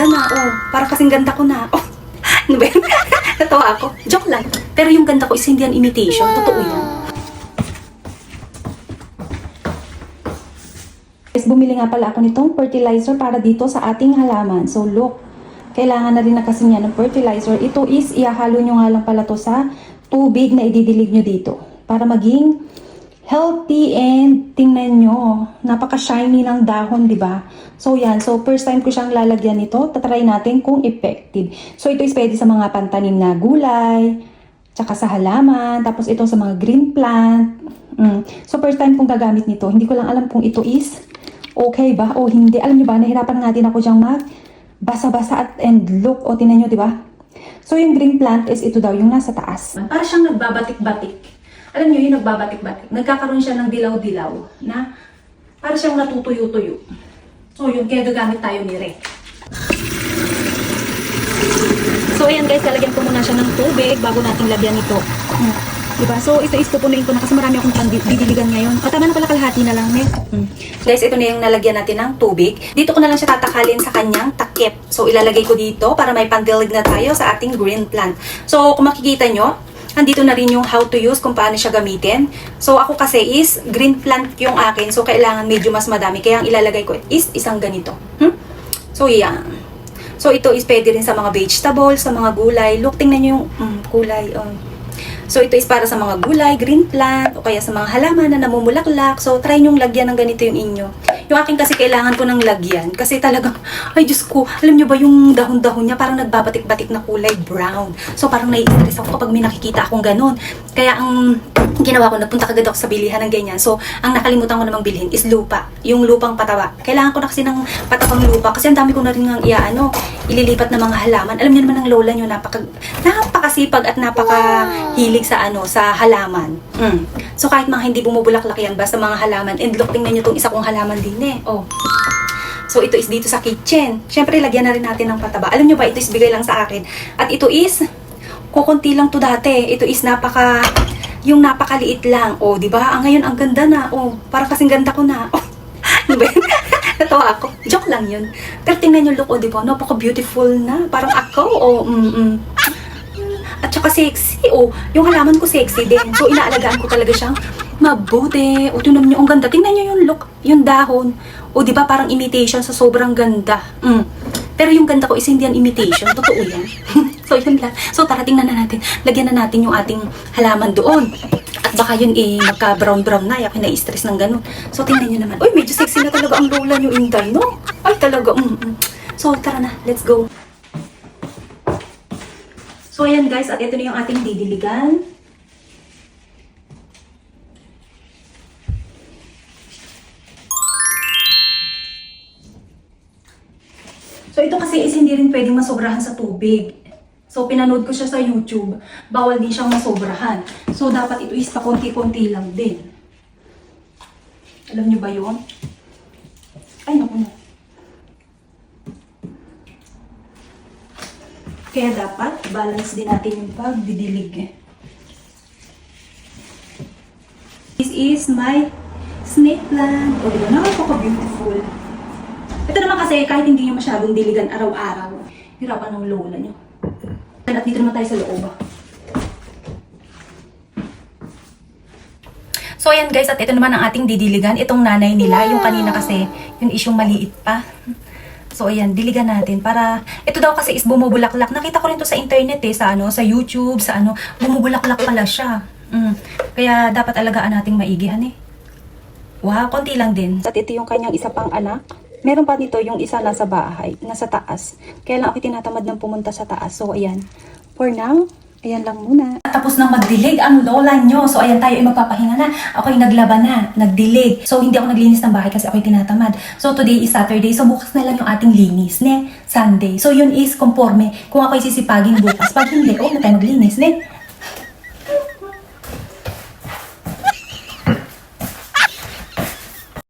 ganda na. Oh, para kasing ganda ko na. Oh, ano ba yun? Natawa ako. Joke lang. Pero yung ganda ko is hindi yan imitation. Totoo yan. Guys, bumili nga pala ako nitong fertilizer para dito sa ating halaman. So, look. Kailangan na rin na kasi niya ng fertilizer. Ito is, ihahalo nyo nga lang pala to sa tubig na ididilig nyo dito. Para maging healthy and tingnan nyo, napaka-shiny ng dahon, di ba? So, yan. So, first time ko siyang lalagyan nito. Tatry natin kung effective. So, ito is pwede sa mga pantanim na gulay, tsaka sa halaman, tapos ito sa mga green plant. So, first time kong gagamit nito. Hindi ko lang alam kung ito is okay ba o hindi. Alam nyo ba, nahirapan na natin ako dyang basa-basa and look. O, tinan nyo, di ba? So, yung green plant is ito daw, yung nasa taas. Para siyang nagbabatik-batik. Alam nyo, yung nagbabatik-batik. Nagkakaroon siya ng dilaw-dilaw na para siyang natutuyo-tuyo. So, yun, kaya gagamit tayo ni Re. So, ayan guys, lalagyan ko muna siya ng tubig bago nating lagyan ito. Diba? So, ito is pupunuin ko na kasi marami akong didiligan ngayon. O, tama na pala, kalahati na lang, Guys, ito na yung nalagyan natin ng tubig. Dito ko na lang siya tatakalin sa kanyang takip. So, ilalagay ko dito para may pandilig na tayo sa ating green plant. So, kung makikita nyo, andito na rin yung how to use, kung paano siya gamitin. So, ako kasi is green plant yung akin. So, kailangan medyo mas madami. Kaya ang ilalagay ko is isang ganito. So, yan. So, ito is pwede rin sa mga vegetables, sa mga gulay. Look, tingnan nyo yung kulay. So, ito is para sa mga gulay, green plant, o kaya sa mga halaman na namumulaklak. So, try nyong lagyan ng ganito yung inyo. Yung akin kasi kailangan ko ng lagyan. Kasi talagang, ay Diyos ko, alam nyo ba yung dahon-dahon niya parang nagbabatik-batik na kulay brown. So, parang nai-stress ako kapag may nakikita akong ganun. Kaya ang ginawa ko, nagpunta kagad ako sa bilihan ng ganyan. So, ang nakalimutan ko namang bilhin is lupa. Yung lupang pataba. Kailangan ko na kasi ng patapang lupa. Kasi ang dami ko na rin ng ililipat na mga halaman. Alam niyo naman ng lola nyo, napakasipag at napakahilig sa halaman. So, kahit mga hindi bumubulaklak yan, basta mga halaman. And look, tingnan nyo itong isa kong halaman din Oh. So, ito is dito sa kitchen. Siyempre, lagyan na rin natin ng pataba. Alam nyo ba, ito is bigay lang sa akin. At ito is, kukunti lang to dati. Ito is yung napakaliit lang. Oh, di ba? Ngayon, ang ganda na. Oh, para kasing ganda ko na. Oh, di ba? Natawa ako. Joke lang yun. Pero tingnan nyo, look, oh, di ba? Napaka-beautiful na. Parang ako. Oh, At saka sexy. Oh, yung halaman ko sexy din. So, inaalagaan ko talaga siyang mabuti. O, tingnan nyo, ang ganda. Tingnan nyo yung look, yung dahon. O, di ba parang imitation sa sobrang ganda. Pero yung ganda ko is hindi yan imitation. Totoo yan. So, yun lang. So, tara, tingnan na natin. Lagyan na natin yung ating halaman doon. At baka yun magka-brown-brown na. Ako na-stress ng ganun. So, tingnan nyo naman. Uy, medyo sexy na talaga ang lola nyo, Inday, no? Ay, talaga. So, tara na. Let's go. So, ayan guys. At ito na yung ating didiligan. So, ito kasi is hindi rin pwedeng masobrahan sa tubig. So, pinanood ko siya sa YouTube. Bawal din siyang masobrahan. So, dapat ito is pakunti-kunti lang din. Alam niyo ba yun? Ay, naku na. Kaya dapat, balance din natin yung pagdidilig. This is my snake plant. O, diba? Napaka-beautiful. Ito naman kasi, kahit hindi nyo masyadong diligan araw-araw, hirapan ng lola nyo. At dito naman tayo sa loob. So, ayan guys, at ito naman ang ating didiligan. Itong nanay nila, yung kanina kasi, yung isyong maliit pa. So, ayan, diligan natin para, ito daw kasi is bumubulaklak. Nakita ko rin to sa internet sa YouTube, bumubulaklak pala siya. Kaya dapat alagaan nating maigihan Wow, konti lang din. At ito yung kanyang isa pang anak. Meron pa dito yung isa nasa bahay, nasa taas. Kaya lang ako tinatamad ng pumunta sa taas. So, ayan. For now, ayan lang muna. Tapos nang magdilig ang lola nyo. So, ayan tayo ay magpapahinga na. Ako'y naglaba na, nagdilig. So, hindi ako naglinis ng bahay kasi ako'y tinatamad. So, today is Saturday. So, bukas na lang yung ating linis, Sunday. So, yun is conforme. Kung ako'y sisipagin bukas. Pag hindi, na tayo maglinis,